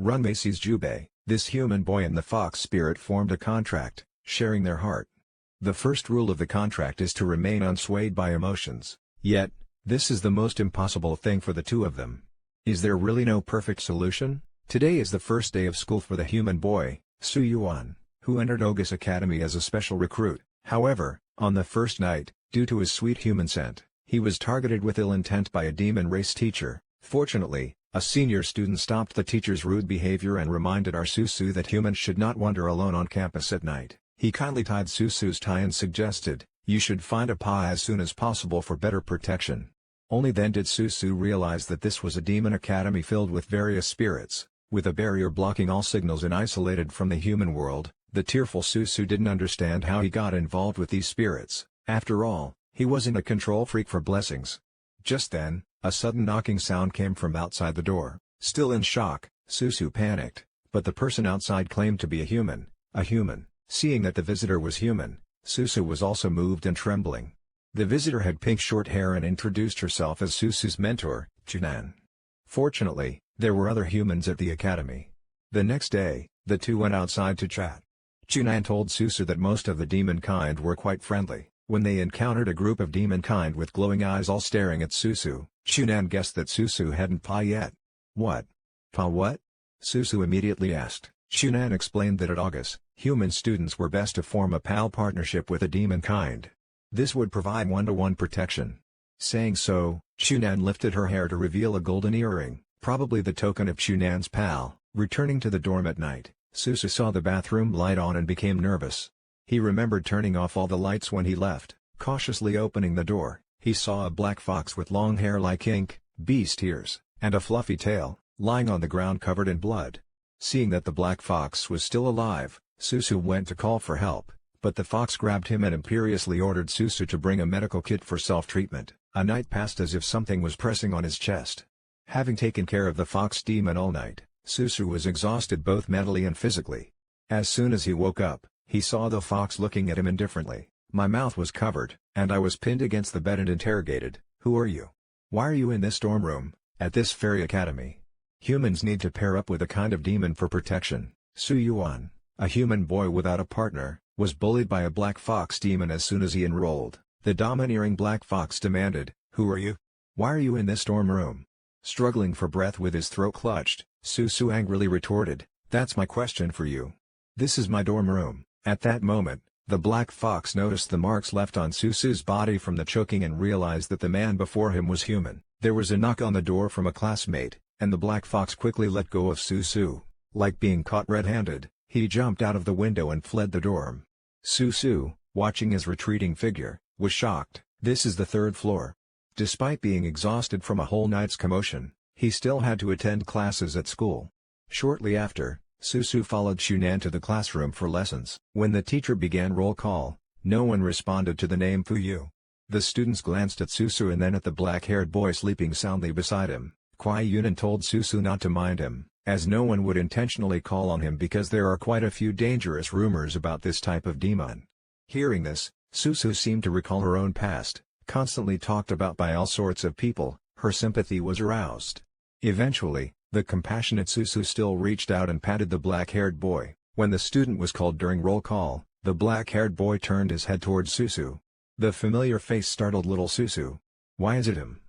Run Macy's Jubei. This human boy and the fox spirit formed a contract, sharing their heart. The first rule of the contract is to remain unswayed by emotions, yet, this is the most impossible thing for the two of them. Is there really no perfect solution? Today is the first day of school for the human boy, Su Yuan, who entered Ogus Academy as a special recruit. However, on the first night, due to his sweet human scent, he was targeted with ill intent by a demon race teacher. Fortunately, a senior student stopped the teacher's rude behavior and reminded our Susu that humans should not wander alone on campus at night. He kindly tied Susu's tie and suggested, "You should find a pa as soon as possible for better protection." Only then did Susu realize that this was a demon academy filled with various spirits, with a barrier blocking all signals and isolated from the human world. The tearful Susu didn't understand how he got involved with these spirits. After all, he wasn't a control freak for blessings. Just then, a sudden knocking sound came from outside the door. Still in shock, Susu panicked, but the person outside claimed to be a human. Seeing that the visitor was human, Susu was also moved and trembling. The visitor had pink short hair and introduced herself as Susu's mentor, Chunan. Fortunately, there were other humans at the academy. The next day, the two went outside to chat. Chunan told Susu that most of the demon kind were quite friendly. When they encountered a group of demon kind with glowing eyes all staring at Susu, Chunan guessed that Susu hadn't pa yet. What? Pa what? Susu immediately asked. Chunan explained that at August, human students were best to form a pal partnership with a demon kind. This would provide one-to-one protection. Saying so, Chunan lifted her hair to reveal a golden earring, probably the token of Chunan's pal. Returning to the dorm at night, Susu saw the bathroom light on and became nervous. He remembered turning off all the lights when he left. Cautiously opening the door, he saw a black fox with long hair like ink, beast ears, and a fluffy tail, lying on the ground covered in blood. Seeing that the black fox was still alive, Susu went to call for help, but the fox grabbed him and imperiously ordered Susu to bring a medical kit for self-treatment. A night passed as if something was pressing on his chest. Having taken care of the fox demon all night, Susu was exhausted both mentally and physically. As soon as he woke up, he saw the fox looking at him indifferently. My mouth was covered, and I was pinned against the bed and interrogated. Who are you? Why are you in this dorm room, at this fairy academy? Humans need to pair up with a kind of demon for protection. Su Yuan, a human boy without a partner, was bullied by a black fox demon as soon as he enrolled. The domineering black fox demanded, "Who are you? Why are you in this dorm room?" Struggling for breath with his throat clutched, Susu angrily retorted, "That's my question for you. This is my dorm room." At that moment, the black fox noticed the marks left on Susu's body from the choking and realized that the man before him was human. There was a knock on the door from a classmate, and the black fox quickly let go of Susu. Like being caught red-handed, he jumped out of the window and fled the dorm. Susu, watching his retreating figure, was shocked. This is the third floor. Despite being exhausted from a whole night's commotion, he still had to attend classes at school. Shortly after, Susu followed Shunan to the classroom for lessons. When the teacher began roll call, no one responded to the name Fuyu. The students glanced at Susu and then at the black-haired boy sleeping soundly beside him. Kuai Yunan told Susu not to mind him, as no one would intentionally call on him because there are quite a few dangerous rumors about this type of demon. Hearing this, Susu seemed to recall her own past, constantly talked about by all sorts of people. Her sympathy was aroused. Eventually, the compassionate Susu still reached out and patted the black-haired boy. When the student was called during roll call, the black-haired boy turned his head towards Susu. The familiar face startled little Susu. "Why is it him?"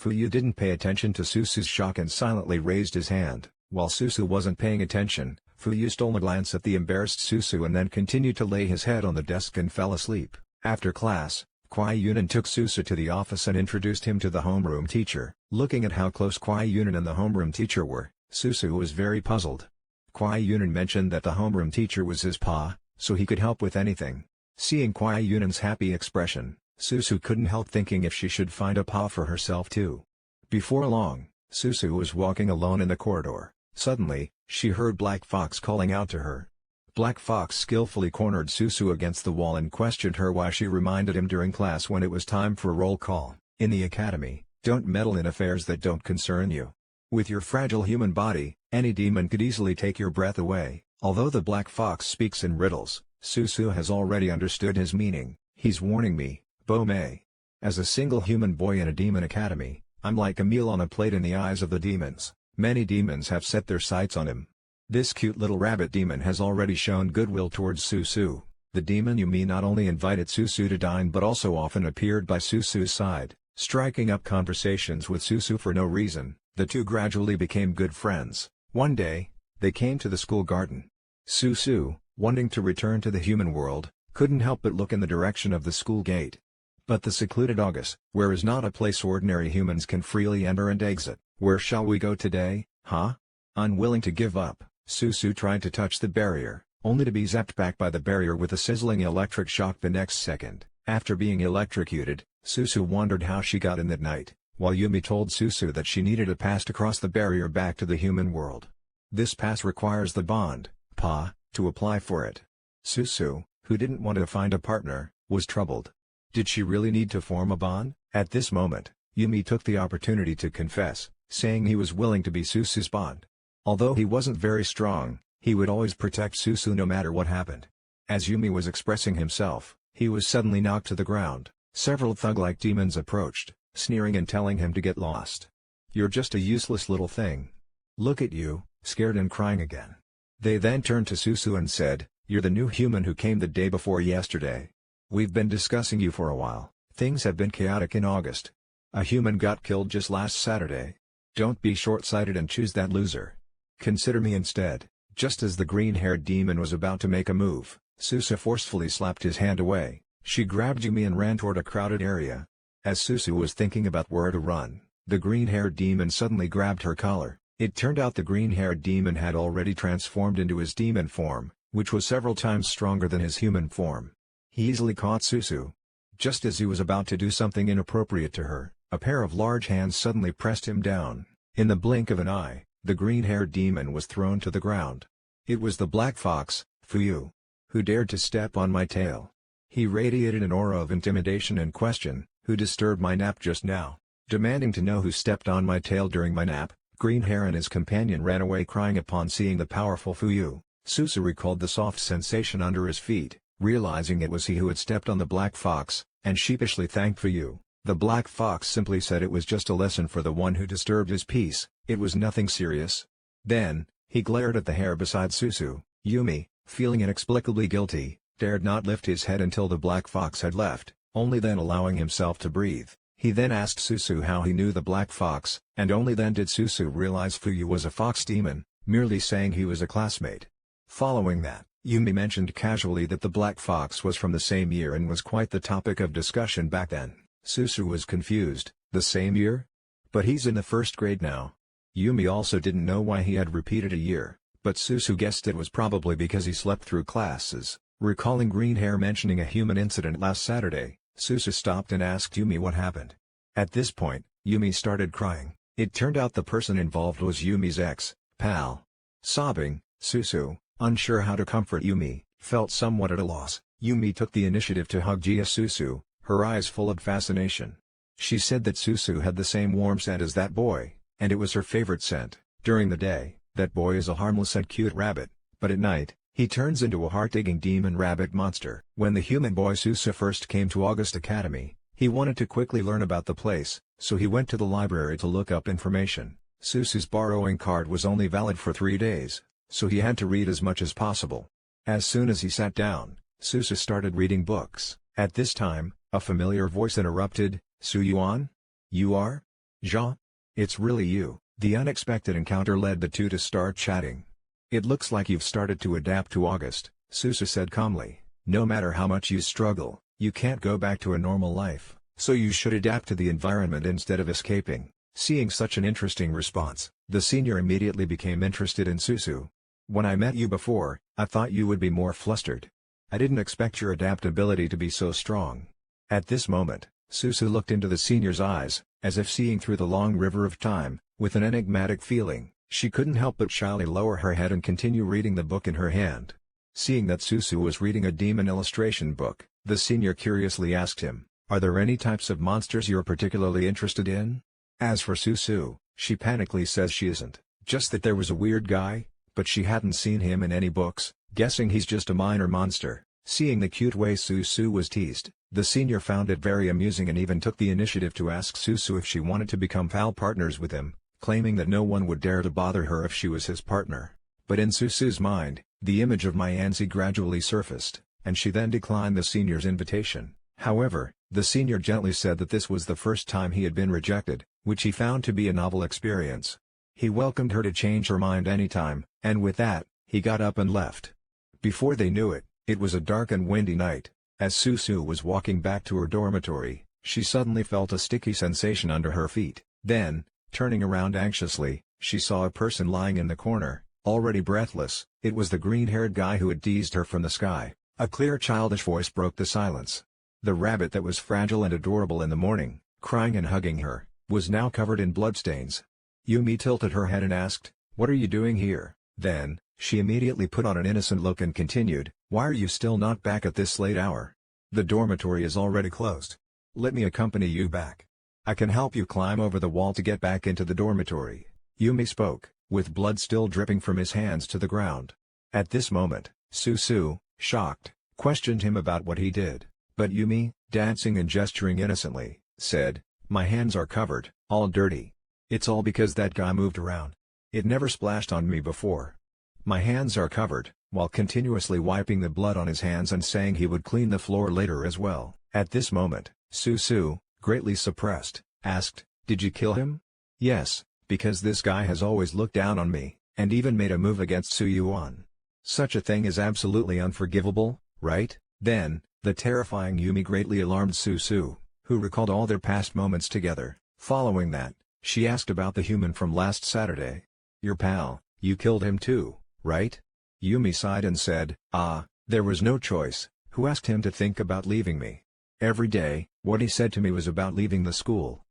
Fuyu didn't pay attention to Susu's shock and silently raised his hand. While Susu wasn't paying attention, Fuyu stole a glance at the embarrassed Susu and then continued to lay his head on the desk and fell asleep. After class, Kuai Yunan took Susu to the office and introduced him to the homeroom teacher. Looking at how close Kuai Yunan and the homeroom teacher were, Susu was very puzzled. Kuai Yunan mentioned that the homeroom teacher was his pa, so he could help with anything. Seeing Kuai Yunan's happy expression, Susu couldn't help thinking if she should find a pa for herself too. Before long, Susu was walking alone in the corridor. Suddenly, she heard Black Fox calling out to her. Black Fox skillfully cornered Susu against the wall and questioned her why she reminded him during class when it was time for roll call. In the academy, don't meddle in affairs that don't concern you. With your fragile human body, any demon could easily take your breath away. Although the Black Fox speaks in riddles, Susu has already understood his meaning. He's warning me, Bo Mei. As a single human boy in a demon academy, I'm like a meal on a plate in the eyes of the demons. Many demons have set their sights on him. This cute little rabbit demon has already shown goodwill towards Susu. The demon Yumi not only invited Susu to dine but also often appeared by Susu's side, striking up conversations with Susu for no reason. The two gradually became good friends. One day, they came to the school garden. Susu, wanting to return to the human world, couldn't help but look in the direction of the school gate. But the secluded August, where is not a place ordinary humans can freely enter and exit. Where shall we go today, huh? Unwilling to give up, Susu tried to touch the barrier, only to be zapped back by the barrier with a sizzling electric shock the next second. After being electrocuted, Susu wondered how she got in that night, while Yumi told Susu that she needed a pass to cross the barrier back to the human world. This pass requires the bond, Pa, to apply for it. Susu, who didn't want to find a partner, was troubled. Did she really need to form a bond? At this moment, Yumi took the opportunity to confess, saying he was willing to be Susu's bond. Although he wasn't very strong, he would always protect Susu no matter what happened. As Yumi was expressing himself, he was suddenly knocked to the ground. Several thug-like demons approached, sneering and telling him to get lost. You're just a useless little thing. Look at you, scared and crying again. They then turned to Susu and said, you're the new human who came the day before yesterday. We've been discussing you for a while. Things have been chaotic in August. A human got killed just last Saturday. Don't be short-sighted and choose that loser. Consider me instead. Just as the green-haired demon was about to make a move, Susu forcefully slapped his hand away. She grabbed Yumi and ran toward a crowded area. As Susu was thinking about where to run, the green-haired demon suddenly grabbed her collar. It turned out the green-haired demon had already transformed into his demon form, which was several times stronger than his human form. He easily caught Susu. Just as he was about to do something inappropriate to her, a pair of large hands suddenly pressed him down. In the blink of an eye, the green-haired demon was thrown to the ground. It was the black fox, Fuyu. Who dared to step on my tail? He radiated an aura of intimidation and question, who disturbed my nap just now? Demanding to know who stepped on my tail during my nap, Greenhair and his companion ran away crying upon seeing the powerful Fuyu. Susu recalled the soft sensation under his feet, realizing it was he who had stepped on the black fox, and sheepishly thanked Fuyu. The black fox simply said it was just a lesson for the one who disturbed his peace, it was nothing serious. Then, he glared at the hair beside Susu. Yumi, feeling inexplicably guilty, dared not lift his head until the black fox had left, only then allowing himself to breathe. He then asked Susu how he knew the black fox, and only then did Susu realize Fuyu was a fox demon, merely saying he was a classmate. Following that, Yumi mentioned casually that the black fox was from the same year and was quite the topic of discussion back then. Susu was confused, the same year? But he's in the first grade now. Yumi also didn't know why he had repeated a year, but Susu guessed it was probably because he slept through classes. Recalling Greenhair mentioning a human incident last Saturday, Susu stopped and asked Yumi what happened. At this point, Yumi started crying. It turned out the person involved was Yumi's ex-pal. Sobbing, Susu, unsure how to comfort Yumi, felt somewhat at a loss. Yumi took the initiative to hug Susu, her eyes full of fascination. She said that Susu had the same warm scent as that boy, and it was her favorite scent. During the day, that boy is a harmless and cute rabbit, but at night, he turns into a heart-digging demon rabbit monster. When the human boy Susu first came to August Academy, he wanted to quickly learn about the place, so he went to the library to look up information. Susu's borrowing card was only valid for 3 days, so he had to read as much as possible. As soon as he sat down, Susu started reading books. At this time, a familiar voice interrupted, Su Yuan? You are? Jean? It's really you. The unexpected encounter led the two to start chatting. It looks like you've started to adapt to August, Susu said calmly. No matter how much you struggle, you can't go back to a normal life, so you should adapt to the environment instead of escaping. Seeing such an interesting response, the senior immediately became interested in Susu. When I met you before, I thought you would be more flustered. I didn't expect your adaptability to be so strong. At this moment, Susu looked into the senior's eyes, as if seeing through the long river of time, with an enigmatic feeling. She couldn't help but shyly lower her head and continue reading the book in her hand. Seeing that Susu was reading a demon illustration book, the senior curiously asked him, are there any types of monsters you're particularly interested in? As for Susu, she panically says she isn't, just that there was a weird guy, but she hadn't seen him in any books, guessing he's just a minor monster. Seeing the cute way Susu was teased, the senior found it very amusing and even took the initiative to ask Susu if she wanted to become pal partners with him, claiming that no one would dare to bother her if she was his partner. But in Susu's mind, the image of Mianzi gradually surfaced, and she then declined the senior's invitation. However, the senior gently said that this was the first time he had been rejected, which he found to be a novel experience. He welcomed her to change her mind anytime, and with that, he got up and left. Before they knew it, it was a dark and windy night. As Susu was walking back to her dormitory, she suddenly felt a sticky sensation under her feet. Then, turning around anxiously, she saw a person lying in the corner, already breathless. It was the green-haired guy who had teased her from the sky. A clear childish voice broke the silence. The rabbit that was fragile and adorable in the morning, crying and hugging her, was now covered in bloodstains. Yumi tilted her head and asked, "What are you doing here?" Then, she immediately put on an innocent look and continued, "Why are you still not back at this late hour? The dormitory is already closed. Let me accompany you back. I can help you climb over the wall to get back into the dormitory." Yumi spoke, with blood still dripping from his hands to the ground. At this moment, Susu, shocked, questioned him about what he did. But Yumi, dancing and gesturing innocently, said, "My hands are covered, all dirty. It's all because that guy moved around. It never splashed on me before. My hands are covered," while continuously wiping the blood on his hands and saying he would clean the floor later as well. At this moment, Susu, greatly suppressed, asked, "Did you kill him?" "Yes, because this guy has always looked down on me, and even made a move against Suyuan. Such a thing is absolutely unforgivable, right?" Then, the terrifying Yumi greatly alarmed Susu, who recalled all their past moments together. Following that, she asked about the human from last Saturday. "Your pal, you killed him too, right?" Yumi sighed and said, "Ah, there was no choice. Who asked him to think about leaving me? Every day, what he said to me was about leaving the school,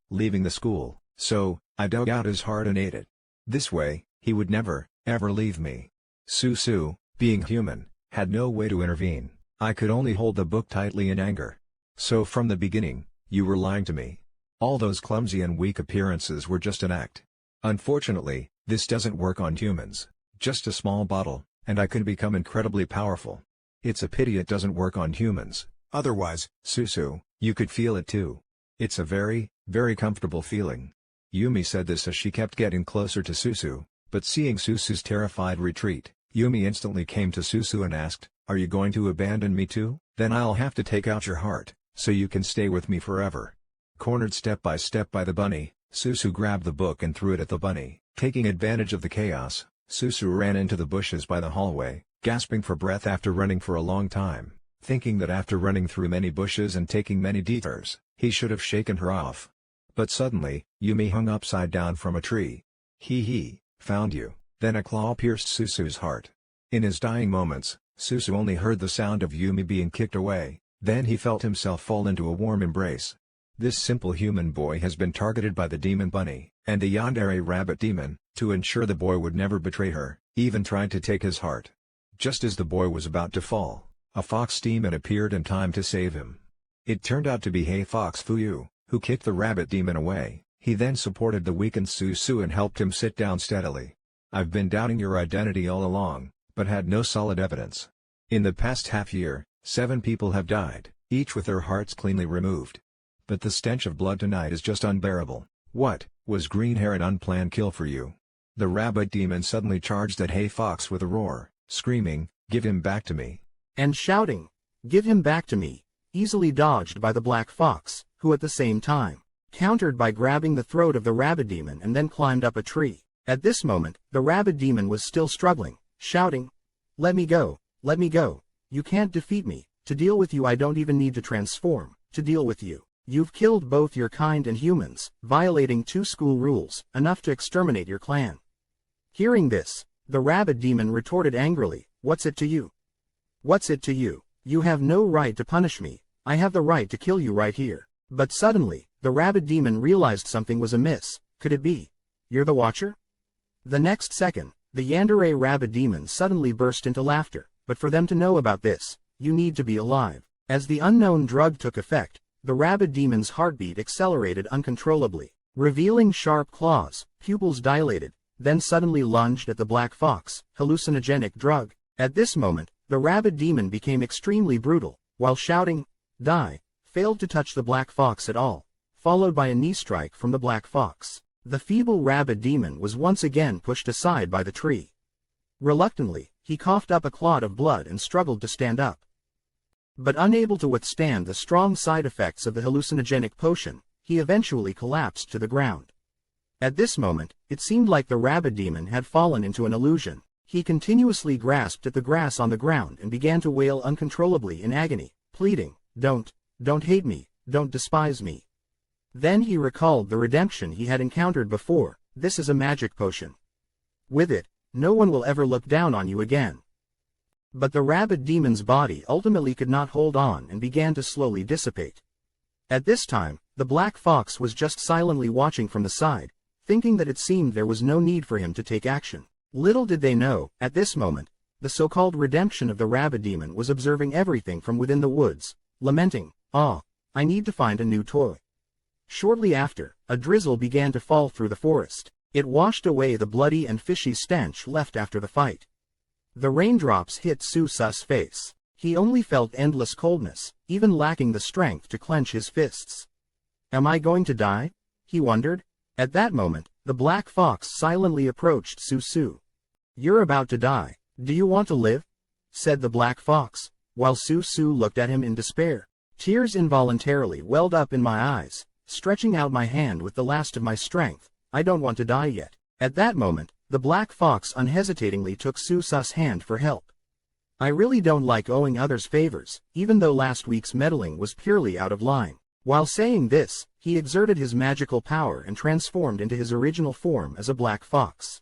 so, I dug out his heart and ate it. This way, he would never, ever leave me." Susu, being human, had no way to intervene. "I could only hold the book tightly in anger. So from the beginning, you were lying to me. All those clumsy and weak appearances were just an act. Unfortunately, this doesn't work on humans. Just a small bottle, and I can become incredibly powerful. It's a pity it doesn't work on humans. Otherwise, Susu, you could feel it too. It's a very, very comfortable feeling." Yumi said this as she kept getting closer to Susu, but seeing Susu's terrified retreat, Yumi instantly came to Susu and asked, "Are you going to abandon me too? Then I'll have to take out your heart, so you can stay with me forever." Cornered step by step by the bunny, Susu grabbed the book and threw it at the bunny. Taking advantage of the chaos, Susu ran into the bushes by the hallway, gasping for breath after running for a long time, thinking that after running through many bushes and taking many detours, he should have shaken her off. But suddenly, Yumi hung upside down from a tree. "He, found you." Then a claw pierced Susu's heart. In his dying moments, Susu only heard the sound of Yumi being kicked away, then he felt himself fall into a warm embrace. This simple human boy has been targeted by the demon bunny, and the yandere rabbit demon, to ensure the boy would never betray her, even tried to take his heart. Just as the boy was about to fall, a fox demon appeared in time to save him. It turned out to be Hey Fox Fuyu, who kicked the rabbit demon away. He then supported the weakened Susu and helped him sit down steadily. "I've been doubting your identity all along, but had no solid evidence. In the past half year, 7 people have died, each with their hearts cleanly removed. But the stench of blood tonight is just unbearable. What, was green hair an unplanned kill for you?" The rabbit demon suddenly charged at Hey Fox with a roar, screaming, "Give him back to me!" and shouting, "Give him back to me!" easily dodged by the black fox, who at the same time, countered by grabbing the throat of the rabbit demon and then climbed up a tree. At this moment, the rabbit demon was still struggling, shouting, let me go, you can't defeat me, to deal with you I don't even need to transform, to deal with you. You've killed both your kind and humans, violating 2 school rules, enough to exterminate your clan." Hearing this, the rabbit demon retorted angrily, "What's it to you? What's it to you? You have no right to punish me, I have the right to kill you right here." But suddenly, the rabbit demon realized something was amiss. Could it be? You're the Watcher? The next second, the yandere rabbit demon suddenly burst into laughter. But for them to know about this, you need to be alive. As the unknown drug took effect, the rabbit demon's heartbeat accelerated uncontrollably, revealing sharp claws, pupils dilated, then suddenly lunged at the black fox, hallucinogenic drug. At this moment, the rabbit demon became extremely brutal, while shouting, "Die," failed to touch the black fox at all, followed by a knee strike from the black fox. The feeble rabbit demon was once again pushed aside by the tree. Reluctantly, he coughed up a clot of blood and struggled to stand up. But unable to withstand the strong side effects of the hallucinogenic potion, he eventually collapsed to the ground. At this moment, it seemed like the rabbit demon had fallen into an illusion. He continuously grasped at the grass on the ground and began to wail uncontrollably in agony, pleading, don't hate me, don't despise me. Then he recalled the redemption he had encountered before. This is a magic potion. With it, no one will ever look down on you again. But the rabbit demon's body ultimately could not hold on and began to slowly dissipate. At this time, the black fox was just silently watching from the side, thinking that it seemed there was no need for him to take action. Little did they know, at this moment, the so-called redemption of the rabbit demon was observing everything from within the woods, lamenting, "Ah, I need to find a new toy." Shortly after, a drizzle began to fall through the forest. It washed away the bloody and fishy stench left after the fight. The raindrops hit Susa's face. He only felt endless coldness, even lacking the strength to clench his fists. Am I going to die? He wondered. At that moment, the black fox silently approached Susu. You're about to die. Do you want to live? Said the black fox, while Susu looked at him in despair. Tears involuntarily welled up in my eyes, stretching out my hand with the last of my strength. I don't want to die yet. At that moment, the black fox unhesitatingly took Susa's hand for help. I really don't like owing others favors, even though last week's meddling was purely out of line. While saying this, he exerted his magical power and transformed into his original form as a black fox.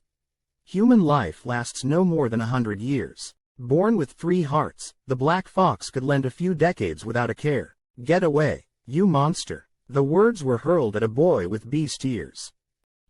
Human life lasts no more than 100 years. Born with 3 hearts, the black fox could lend a few decades without a care. Get away, you monster. The words were hurled at a boy with beast ears.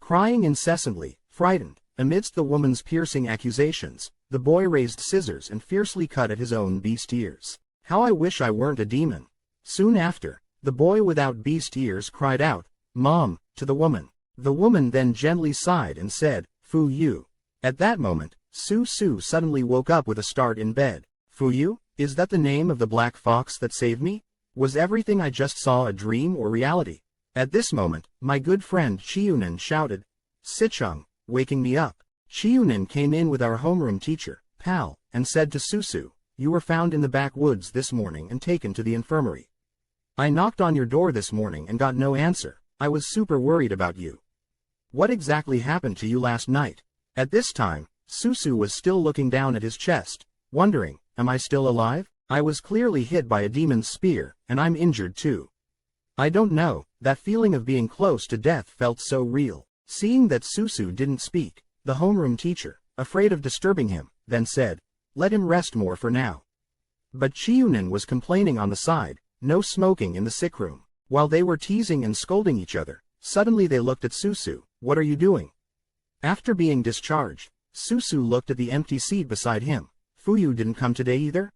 Crying incessantly, frightened, amidst the woman's piercing accusations, the boy raised scissors and fiercely cut at his own beast ears. How I wish I weren't a demon. Soon after, the boy without beast ears cried out, "Mom," to the woman. The woman then gently sighed and said, "Fu you." At that moment, Susu suddenly woke up with a start in bed. "Fu you? Is that the name of the black fox that saved me? Was everything I just saw a dream or reality?" At this moment, my good friend Chiunan shouted, "Sichung, waking me up." Chiunan came in with our homeroom teacher, Pal, and said to Susu, "You were found in the backwoods this morning and taken to the infirmary. I knocked on your door this morning and got no answer. I was super worried about you. What exactly happened to you last night?" At this time, Susu was still looking down at his chest, wondering, am I still alive? I was clearly hit by a demon's spear, and I'm injured too. I don't know, that feeling of being close to death felt so real. Seeing that Susu didn't speak, the homeroom teacher, afraid of disturbing him, then said, "Let him rest more for now." But Chiunan was complaining on the side, "No smoking in the sick room." While they were teasing and scolding each other, suddenly they looked at Susu. "What are you doing?" After being discharged, Susu looked at the empty seat beside him. "Fuyu didn't come today either?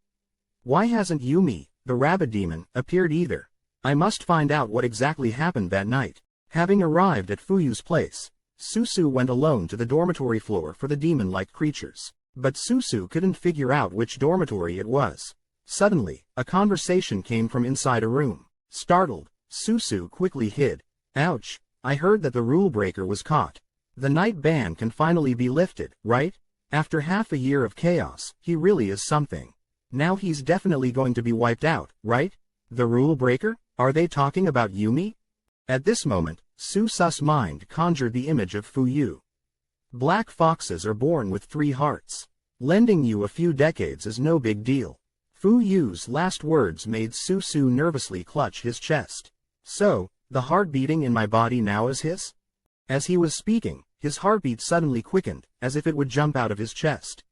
Why hasn't Yumi, the rabbit demon, appeared either? I must find out what exactly happened that night." Having arrived at Fuyu's place, Susu went alone to the dormitory floor for the demon-like creatures. But Susu couldn't figure out which dormitory it was. Suddenly, a conversation came from inside a room. Startled, Susu quickly hid. "Ouch, I heard that the rule breaker was caught. The night ban can finally be lifted, right? After half a year of chaos, he really is something. Now he's definitely going to be wiped out, right? The rule breaker? Are they talking about Yumi?" At this moment, Susa's mind conjured the image of Fuyu. Black foxes are born with 3 hearts. Lending you a few decades is no big deal. Fuyu's last words made Susu nervously clutch his chest. "So, the heart beating in my body now is his?" As he was speaking, his heartbeat suddenly quickened, as if it would jump out of his chest.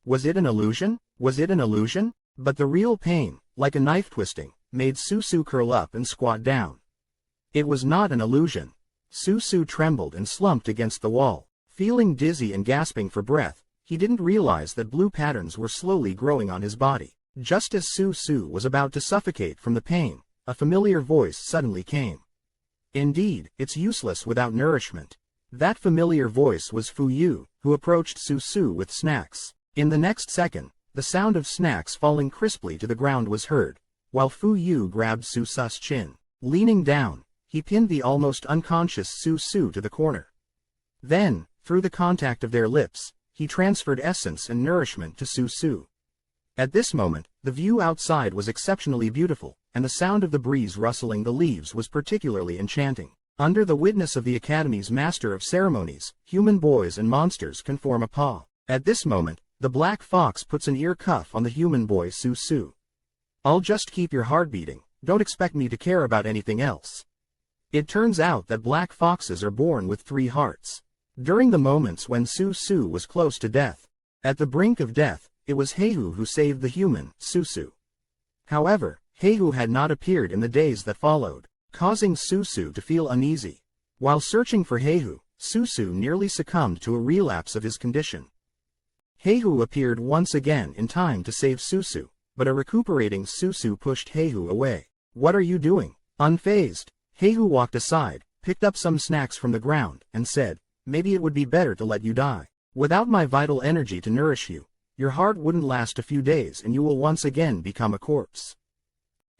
Was it an illusion? Was it an illusion? But the real pain, like a knife twisting, made Susu curl up and squat down. It was not an illusion. Susu trembled and slumped against the wall. Feeling dizzy and gasping for breath, he didn't realize that blue patterns were slowly growing on his body. Just as Susu was about to suffocate from the pain, a familiar voice suddenly came. Indeed, it's useless without nourishment. That familiar voice was Fuyu, who approached Susu with snacks. In the next second, the sound of snacks falling crisply to the ground was heard, while Fuyu grabbed Susa's chin. Leaning down, he pinned the almost unconscious Susu to the corner. Then, through the contact of their lips, he transferred essence and nourishment to Su. At this moment, the view outside was exceptionally beautiful, and the sound of the breeze rustling the leaves was particularly enchanting. Under the witness of the Academy's Master of Ceremonies, human boys and monsters can form a paw. At this moment, the black fox puts an ear cuff on the human boy Su. I'll just keep your heart beating, don't expect me to care about anything else. It turns out that black foxes are born with 3 hearts. During the moments when Su was close to death, at the brink of death, it was Heihu who saved the human, Su. However, Heihu had not appeared in the days that followed, causing Su to feel uneasy. While searching for Heihu, Su nearly succumbed to a relapse of his condition. Heihu appeared once again in time to save Su, but a recuperating Su pushed Heihu away. What are you doing? Unfazed, Heihu walked aside, picked up some snacks from the ground, and said, maybe it would be better to let you die. Without my vital energy to nourish you, your heart wouldn't last a few days and you will once again become a corpse.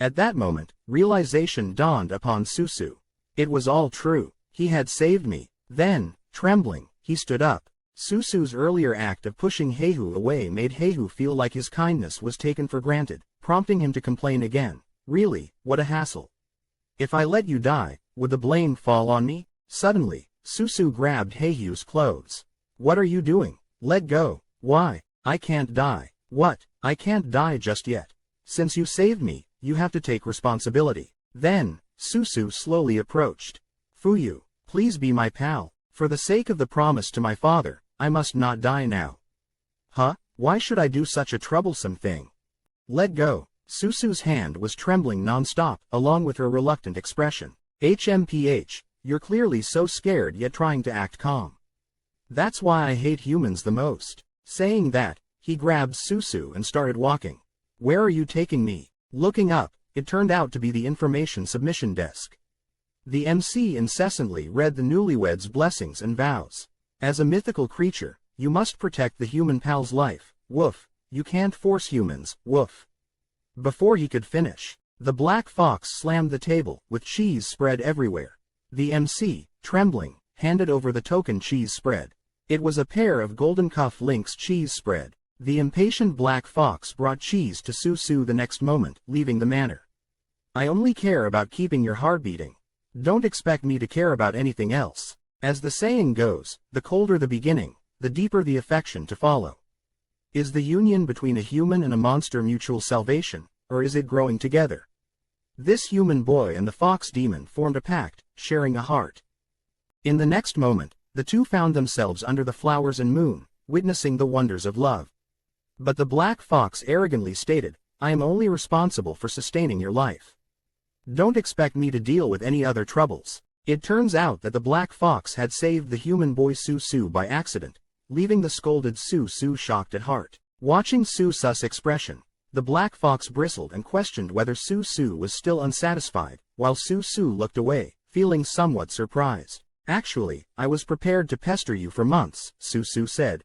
At that moment, realization dawned upon Su. It was all true. He had saved me. Then, trembling, he stood up. Su's earlier act of pushing Heihu away made Heihu feel like his kindness was taken for granted, prompting him to complain again. Really, what a hassle. If I let you die, would the blame fall on me? Suddenly, Su grabbed Heihu's clothes. What are you doing? Let go. Why? I can't die. What? I can't die just yet. Since you saved me, you have to take responsibility. Then, Su slowly approached. Fuyu, please be my pal. For the sake of the promise to my father, I must not die now. Huh? Why should I do such a troublesome thing? Let go. Su's hand was trembling non-stop, along with her reluctant expression. HMPH, you're clearly so scared yet trying to act calm. That's why I hate humans the most. Saying that, he grabbed Su and started walking. Where are you taking me? Looking up, it turned out to be the information submission desk. The MC incessantly read the newlyweds' blessings and vows. As a mythical creature, you must protect the human pal's life. Woof. You can't force humans. Woof. Before he could finish, the black fox slammed the table, with cheese spread everywhere. The MC, trembling, handed over the token cheese spread. It was a pair of Golden Cuff Links cheese spread. The impatient black fox brought cheese to Su the next moment, leaving the manor. I only care about keeping your heart beating. Don't expect me to care about anything else. As the saying goes, the colder the beginning, the deeper the affection to follow. Is the union between a human and a monster mutual salvation, or is it growing together? This human boy and the fox demon formed a pact, sharing a heart. In the next moment, the two found themselves under the flowers and moon, witnessing the wonders of love. But the black fox arrogantly stated, I am only responsible for sustaining your life. Don't expect me to deal with any other troubles. It turns out that the black fox had saved the human boy Su by accident, leaving the scolded Su shocked at heart. Watching Su's expression, the black fox bristled and questioned whether Su was still unsatisfied, while Su looked away, feeling somewhat surprised. Actually, I was prepared to pester you for months, Su said.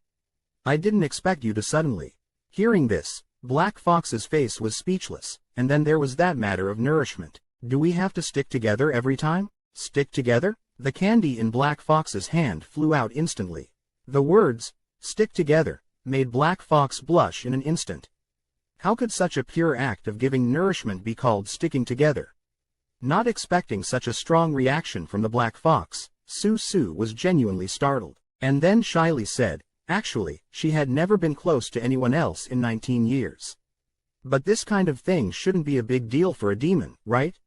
I didn't expect you to suddenly. Hearing this, Black Fox's face was speechless, and then there was that matter of nourishment. Do we have to stick together every time? Stick together? The candy in Black Fox's hand flew out instantly. The words, stick together, made Black Fox blush in an instant. How could such a pure act of giving nourishment be called sticking together? Not expecting such a strong reaction from the Black Fox, Su was genuinely startled, and then shyly said, actually, she had never been close to anyone else in 19 years. But this kind of thing shouldn't be a big deal for a demon, right?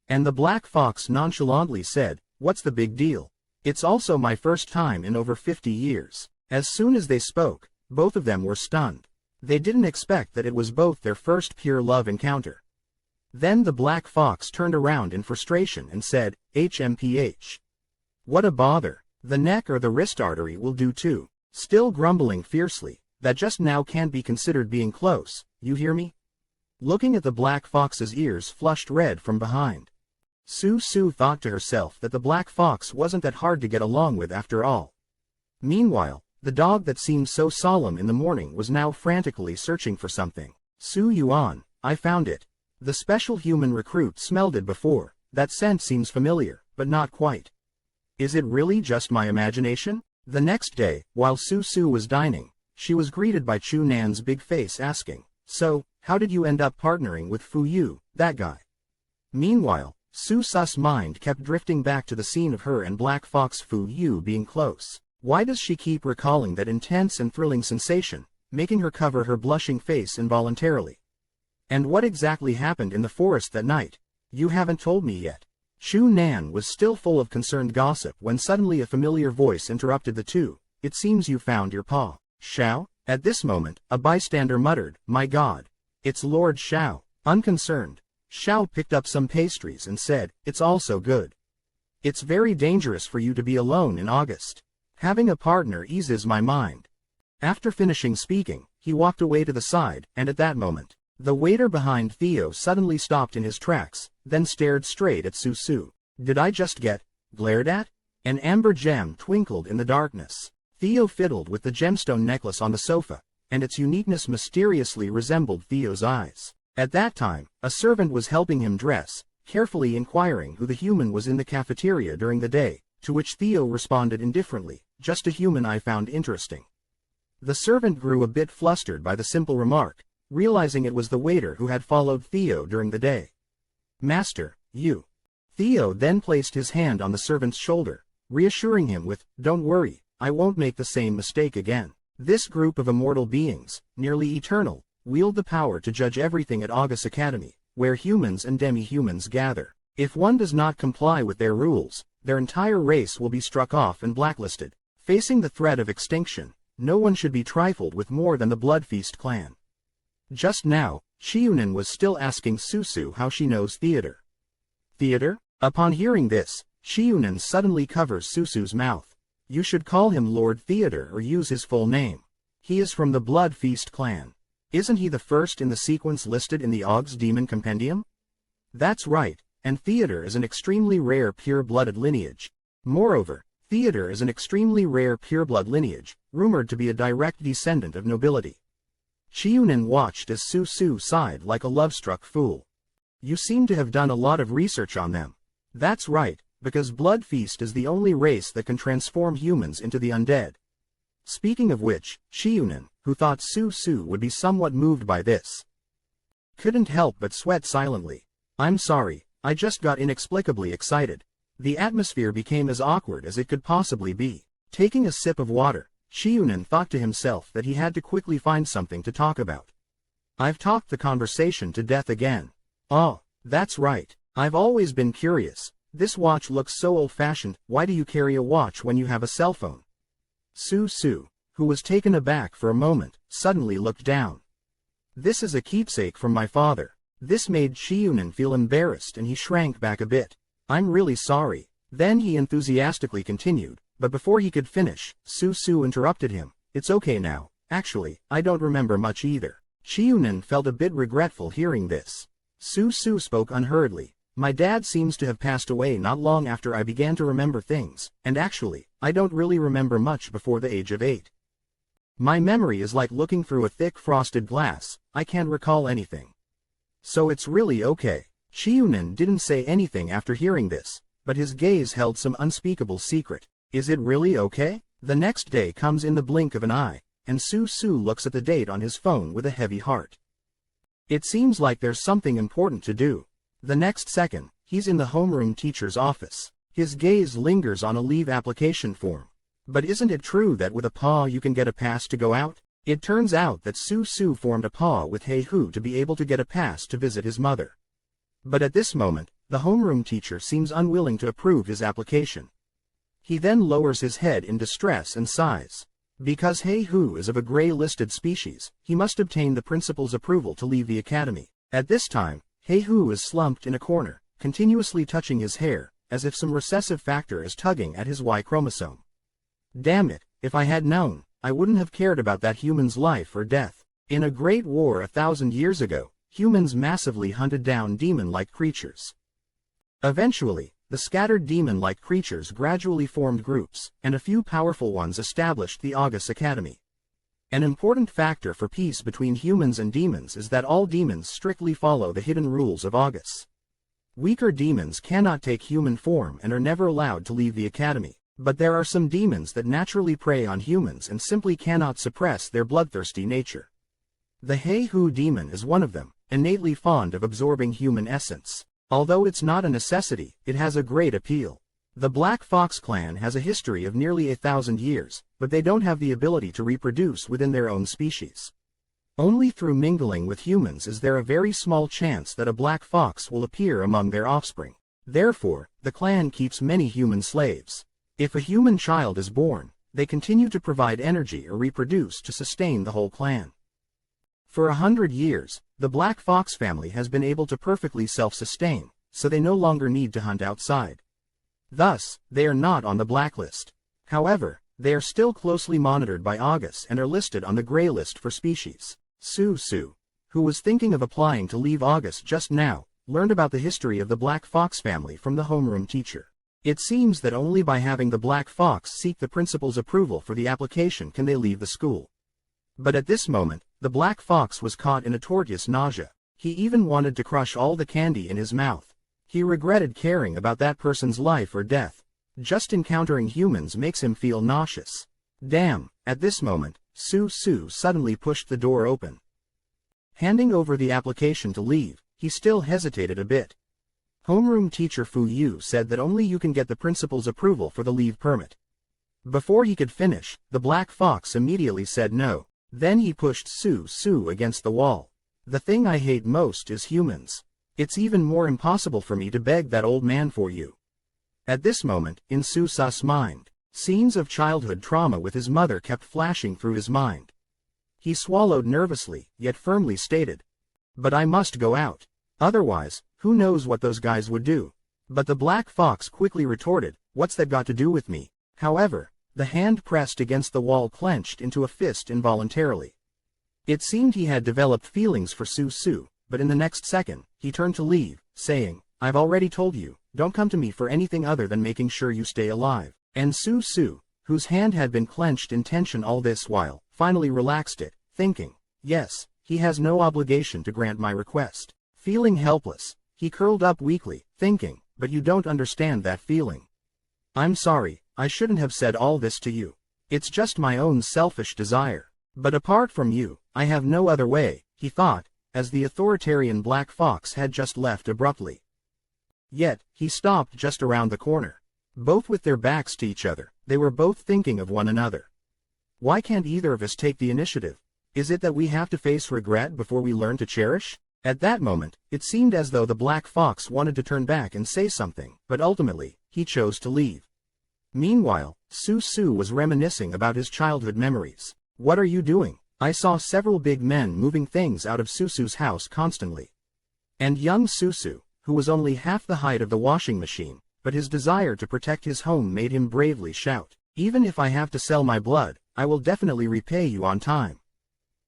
And the Black Fox nonchalantly said, what's the big deal? It's also my first time in over 50 years. As soon as they spoke, both of them were stunned. They didn't expect that it was both their first pure love encounter. Then the Black Fox turned around in frustration and said, HMPH. What a bother. The neck or the wrist artery will do too. Still grumbling fiercely, that just now can't be considered being close, you hear me? Looking at the Black Fox's ears flushed red from behind. Su thought to herself that the Black Fox wasn't that hard to get along with after all. Meanwhile, the dog that seemed so solemn in the morning was now frantically searching for something. Su Yuan, I found it. The special human recruit smelled it before. That scent seems familiar, but not quite. Is it really just my imagination? The next day, while Su Su was dining, she was greeted by Chu Nan's big face asking, "So, how did you end up partnering with Fu Yu, that guy?" Meanwhile, Su Su's mind kept drifting back to the scene of her and Black Fox Fu Yu being close. Why does she keep recalling that intense and thrilling sensation, making her cover her blushing face involuntarily? And what exactly happened in the forest that night? You haven't told me yet. Chu Nan was still full of concerned gossip when suddenly a familiar voice interrupted the two. "It seems you found your paw, Xiao?" At this moment, a bystander muttered, "My God, it's Lord Xiao." Unconcerned, Xiao picked up some pastries and said, "It's all so good. It's very dangerous for you to be alone in August. Having a partner eases my mind." After finishing speaking, he walked away to the side, and at that moment, the waiter behind Theo suddenly stopped in his tracks, then stared straight at Su Su. "Did I just get glared at?" An amber gem twinkled in the darkness. Theo fiddled with the gemstone necklace on the sofa, and its uniqueness mysteriously resembled Theo's eyes. At that time, a servant was helping him dress, carefully inquiring who the human was in the cafeteria during the day, to which Theo responded indifferently, "Just a human I found interesting." The servant grew a bit flustered by the simple remark, realizing it was the waiter who had followed Theo during the day. "Master, you." Theo then placed his hand on the servant's shoulder, reassuring him with, "Don't worry, I won't make the same mistake again." This group of immortal beings, nearly eternal, wield the power to judge everything at August Academy, where humans and demi-humans gather. If one does not comply with their rules, their entire race will be struck off and blacklisted. Facing the threat of extinction, no one should be trifled with more than the Bloodfeast clan. Just now, Xiunan was still asking Su Su how she knows theater. Theater? Upon hearing this, Xiunan suddenly covers Su Su's mouth. "You should call him Lord Theater or use his full name. He is from the Bloodfeast clan. Isn't he the first in the sequence listed in the Og's Demon Compendium?" "That's right, and Theater is an extremely rare pure-blooded lineage. Moreover, Theater is an extremely rare pure-blood lineage, rumored to be a direct descendant of nobility." Xiunan watched as Su Su sighed like a love-struck fool. "You seem to have done a lot of research on them." "That's right, because Bloodfeast is the only race that can transform humans into the undead." Speaking of which, Xiunan, who thought Su Su would be somewhat moved by this, couldn't help but sweat silently. "I'm sorry, I just got inexplicably excited." The atmosphere became as awkward as it could possibly be. Taking a sip of water, Xiunan thought to himself that he had to quickly find something to talk about. "I've talked the conversation to death again." "Oh, that's right. I've always been curious. This watch looks so old-fashioned. Why do you carry a watch when you have a cell phone?" Su Su, who was taken aback for a moment, suddenly looked down. "This is a keepsake from my father." This made Xiunan feel embarrassed and he shrank back a bit. "I'm really sorry." Then he enthusiastically continued, but before he could finish, Su Su interrupted him. "It's okay now. Actually, I don't remember much either." Xiunan felt a bit regretful hearing this. Su Su spoke unhurriedly. "My dad seems to have passed away not long after I began to remember things, and actually, I don't really remember much before the age of 8. My memory is like looking through a thick frosted glass. I can't recall anything. So it's really okay." Xiunan didn't say anything after hearing this, but his gaze held some unspeakable secret. Is it really okay? The next day comes in the blink of an eye, and Su Su looks at the date on his phone with a heavy heart. It seems like there's something important to do. The next second, he's in the homeroom teacher's office. His gaze lingers on a leave application form. But isn't it true that with a paw you can get a pass to go out? It turns out that Su Su formed a paw with He Hu to be able to get a pass to visit his mother. But at this moment, the homeroom teacher seems unwilling to approve his application. He then lowers his head in distress and sighs. Because He Hu is of a gray-listed species, he must obtain the principal's approval to leave the academy. At this time, He Hu is slumped in a corner, continuously touching his hair, as if some recessive factor is tugging at his Y chromosome. Damn it, if I had known, I wouldn't have cared about that human's life or death. In a great war 1,000 years ago, humans massively hunted down demon-like creatures. Eventually, the scattered demon-like creatures gradually formed groups, and a few powerful ones established the August Academy. An important factor for peace between humans and demons is that all demons strictly follow the hidden rules of August. Weaker demons cannot take human form and are never allowed to leave the academy. But there are some demons that naturally prey on humans and simply cannot suppress their bloodthirsty nature. The Heihu demon is one of them, innately fond of absorbing human essence. Although it's not a necessity, it has a great appeal. The Black Fox clan has a history of nearly 1,000 years, but they don't have the ability to reproduce within their own species. Only through mingling with humans is there a very small chance that a black fox will appear among their offspring. Therefore, the clan keeps many human slaves. If a human child is born, they continue to provide energy or reproduce to sustain the whole clan. For 100 years, the Black Fox family has been able to perfectly self-sustain, so they no longer need to hunt outside. Thus, they are not on the blacklist. However, they are still closely monitored by August and are listed on the gray list for species. Su, who was thinking of applying to leave August just now, learned about the history of the Black Fox family from the homeroom teacher. It seems that only by having the Black Fox seek the principal's approval for the application can they leave the school. But at this moment, the Black Fox was caught in a tortuous nausea. He even wanted to crush all the candy in his mouth. He regretted caring about that person's life or death. Just encountering humans makes him feel nauseous. Damn, at this moment, Su suddenly pushed the door open. Handing over the application to leave, he still hesitated a bit. Homeroom teacher Fu Yu said that only you can get the principal's approval for the leave permit. Before he could finish, the Black Fox immediately said no. Then he pushed Su against the wall. The thing I hate most is humans. It's even more impossible for me to beg that old man for you. At this moment, in Su's mind, scenes of childhood trauma with his mother kept flashing through his mind. He swallowed nervously, yet firmly stated, "But I must go out. Otherwise, who knows what those guys would do." But the Black Fox quickly retorted, "What's that got to do with me?" However, the hand pressed against the wall clenched into a fist involuntarily. It seemed he had developed feelings for Su, but in the next second, he turned to leave, saying, "I've already told you, don't come to me for anything other than making sure you stay alive." And Su, whose hand had been clenched in tension all this while, finally relaxed it, thinking, yes, he has no obligation to grant my request. Feeling helpless, he curled up weakly, thinking, but you don't understand that feeling. I'm sorry, I shouldn't have said all this to you. It's just my own selfish desire. But apart from you, I have no other way, he thought, as the authoritarian Black Fox had just left abruptly. Yet, he stopped just around the corner. Both with their backs to each other, they were both thinking of one another. Why can't either of us take the initiative? Is it that we have to face regret before we learn to cherish? At that moment, it seemed as though the Black Fox wanted to turn back and say something, but ultimately, he chose to leave. Meanwhile, Su was reminiscing about his childhood memories. What are you doing? I saw several big men moving things out of Susu's house constantly. And young Su, who was only half the height of the washing machine, but his desire to protect his home made him bravely shout, "Even if I have to sell my blood, I will definitely repay you on time.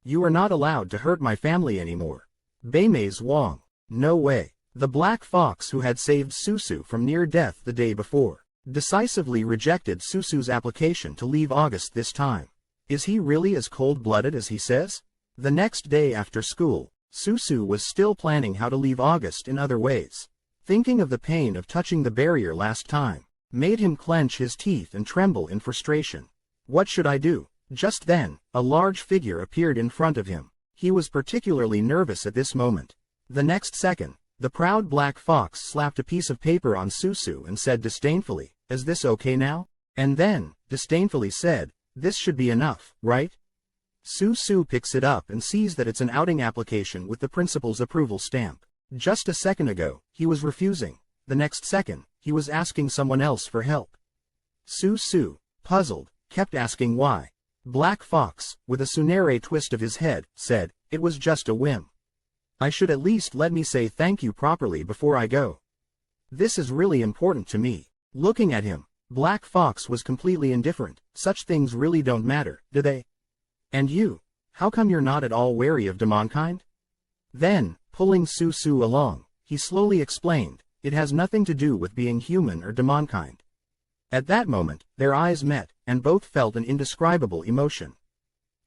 You are not allowed to hurt my family anymore." Beimei's Wang. No way. The Black Fox who had saved Su from near death the day before, decisively rejected Susu's application to leave August this time. Is he really as cold-blooded as he says? The next day after school, Su was still planning how to leave August in other ways. Thinking of the pain of touching the barrier last time, made him clench his teeth and tremble in frustration. What should I do? Just then, a large figure appeared in front of him. He was particularly nervous at this moment. The next second, the proud Black Fox slapped a piece of paper on Su and said disdainfully, "Is this okay now?" And then, disdainfully said, "This should be enough, right?" Su picks it up and sees that it's an outing application with the principal's approval stamp. Just a second ago, he was refusing. The next second, he was asking someone else for help. Su, puzzled, kept asking why. Black Fox, with a sunere twist of his head, said, "It was just a whim. I should at least let me say thank you properly before I go. This is really important to me." Looking at him, Black Fox was completely indifferent. Such things really don't matter, do they? And you? How come you're not at all wary of demonkind? Then, pulling Su along, he slowly explained, "It has nothing to do with being human or demonkind." At that moment, their eyes met, and both felt an indescribable emotion.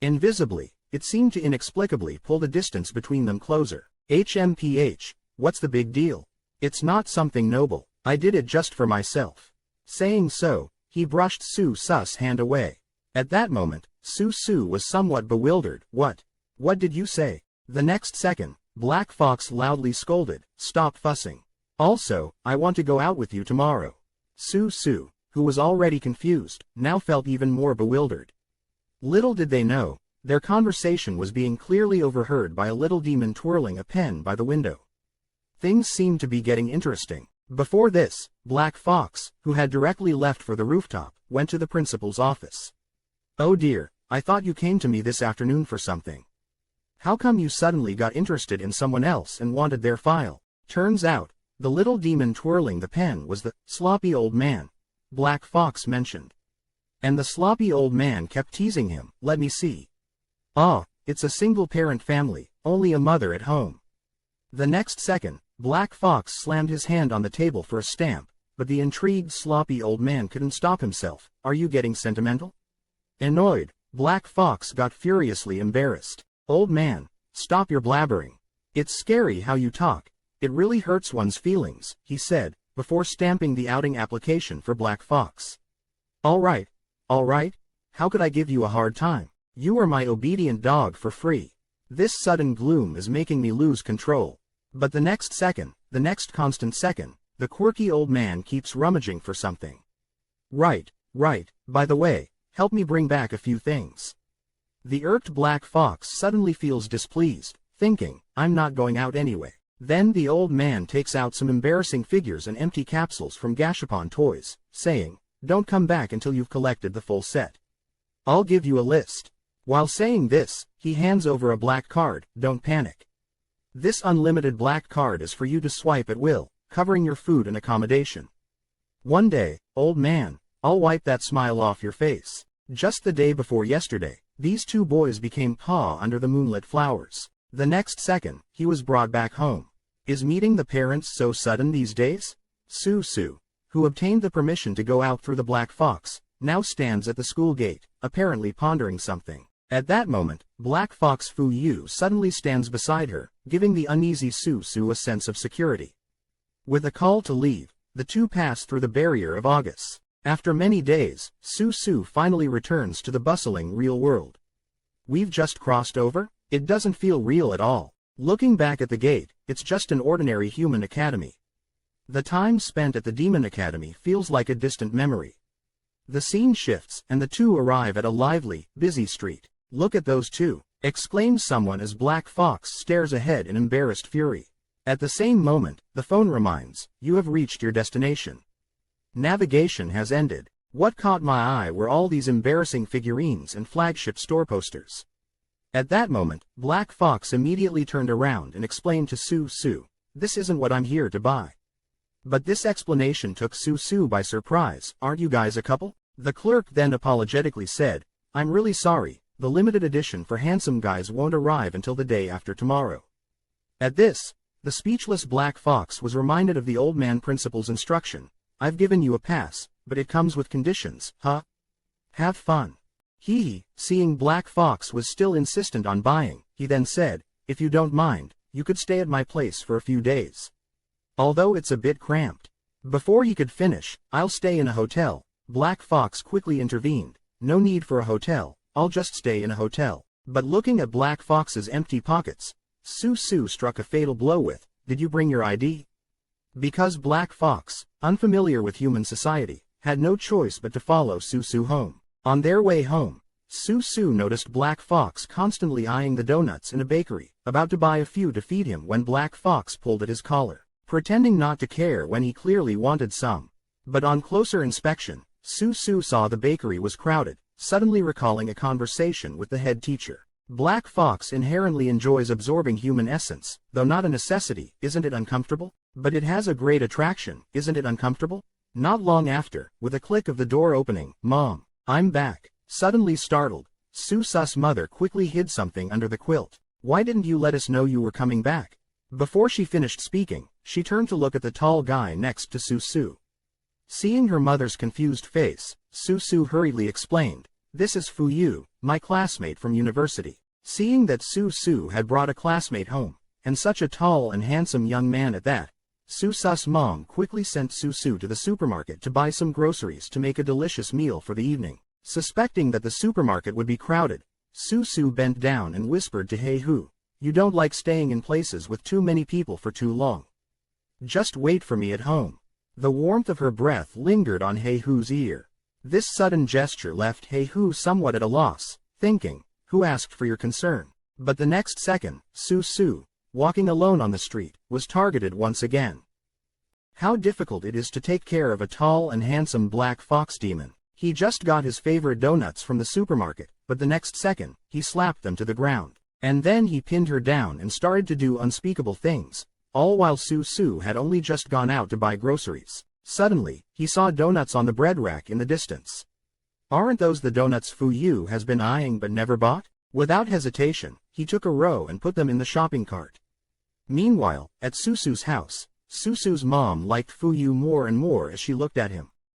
Invisibly, it seemed to inexplicably pull the distance between them closer. HMPH, what's the big deal? It's not something noble. I did it just for myself. Saying so, He brushed Su Su's hand away. At that moment, Su Su was somewhat bewildered. What? What did you say? The next second, Black Fox loudly scolded, "Stop fussing. Also, I want to go out with you tomorrow." Su Su, who was already confused, now felt even more bewildered. Little did they know, their conversation was being clearly overheard by a little demon twirling a pen by the window. Things seemed to be getting interesting. Before this, Black Fox, who had directly left for the rooftop, went to the principal's office. "Oh dear, I thought you came to me this afternoon for something. How come you suddenly got interested in someone else and wanted their file?" Turns out, the little demon twirling the pen was the sloppy old man Black Fox mentioned. And the sloppy old man kept teasing him. "Let me see. Ah, it's a single-parent family, only a mother at home." The next second, Black Fox slammed his hand on the table for a stamp, but the intrigued sloppy old man couldn't stop himself. "Are you getting sentimental?" Annoyed, Black Fox got furiously embarrassed. "Old man, stop your blabbering. It's scary how you talk. It really hurts one's feelings," he said, before stamping the outing application for Black Fox. All right. How could I give you a hard time? You are my obedient dog for free. This sudden gloom is making me lose control." But the next second, the next constant second, the quirky old man keeps rummaging for something. Right. By the way, help me bring back a few things." The irked Black Fox suddenly feels displeased, thinking, "I'm not going out anyway." Then the old man takes out some embarrassing figures and empty capsules from Gashapon Toys, saying, "Don't come back until you've collected the full set. I'll give you a list." While saying this, he hands over a black card. "Don't panic. This unlimited black card is for you to swipe at will, covering your food and accommodation. One day, old man, I'll wipe that smile off your face." Just the day before yesterday, these two boys became pa under the moonlit flowers. The next second, he was brought back home. Is meeting the parents so sudden these days? Su Su, who obtained the permission to go out through the Black Fox, now stands at the school gate, apparently pondering something. At that moment, Black Fox Fu Yu suddenly stands beside her, giving the uneasy Su Su a sense of security. With a call to leave, the two pass through the barrier of August. After many days, Su Su finally returns to the bustling real world. "We've just crossed over? It doesn't feel real at all. Looking back at the gate, it's just an ordinary human academy. The time spent at the Demon Academy feels like a distant memory." The scene shifts, and the two arrive at a lively, busy street. "Look at those two," exclaims someone as Black Fox stares ahead in embarrassed fury. At the same moment, the phone reminds, "You have reached your destination. Navigation has ended." What caught my eye were all these embarrassing figurines and flagship store posters. At that moment, Black Fox immediately turned around and explained to Su Su, "This isn't what I'm here to buy." But this explanation took Su Su by surprise. "Aren't you guys a couple?" The clerk then apologetically said, "I'm really sorry, the limited edition for handsome guys won't arrive until the day after tomorrow." At this, the speechless Black Fox was reminded of the old man principal's instruction, "I've given you a pass, but it comes with conditions, huh? Have fun." Seeing Black Fox was still insistent on buying, he then said, "If you don't mind, you could stay at my place for a few days. Although it's a bit cramped." Before he could finish, "I'll stay in a hotel," Black Fox quickly intervened, "No need for a hotel, I'll just stay in a hotel." But looking at Black Fox's empty pockets, Su Su struck a fatal blow with, "Did you bring your ID?" Because Black Fox, unfamiliar with human society, had no choice but to follow Su Su home. On their way home, Su Su noticed Black Fox constantly eyeing the donuts in a bakery, about to buy a few to feed him when Black Fox pulled at his collar, pretending not to care when he clearly wanted some. But on closer inspection, Su Su saw the bakery was crowded, suddenly recalling a conversation with the head teacher. Black Fox inherently enjoys absorbing human essence, though not a necessity. Isn't it uncomfortable? But it has a great attraction, isn't it uncomfortable? Not long after, with a click of the door opening, "Mom, I'm back." Suddenly startled, Su Su's mother quickly hid something under the quilt. "Why didn't you let us know you were coming back?" Before she finished speaking, she turned to look at the tall guy next to Su Su. Seeing her mother's confused face, Su Su hurriedly explained, "This is Fu Yu, my classmate from university." Seeing that Su Su had brought a classmate home, and such a tall and handsome young man at that, Susu's mom quickly sent Susu to the supermarket to buy some groceries to make a delicious meal for the evening. Suspecting that the supermarket would be crowded, Susu bent down and whispered to Heihu, "You don't like staying in places with too many people for too long. Just wait for me at home." The warmth of her breath lingered on Heihu's ear. This sudden gesture left Heihu somewhat at a loss, thinking, "Who asked for your concern?" But the next second, Susu, walking alone on the street, was targeted once again. How difficult it is to take care of a tall and handsome black fox demon. He just got his favorite donuts from the supermarket, but the next second, he slapped them to the ground. And then he pinned her down and started to do unspeakable things, all while Susu had only just gone out to buy groceries. Suddenly, he saw donuts on the bread rack in the distance. Aren't those the donuts Fuyu has been eyeing but never bought? Without hesitation, he took a row and put them in the shopping cart. Meanwhile, at Susu's house, Susu's mom liked Fuyu more and more as she looked at him.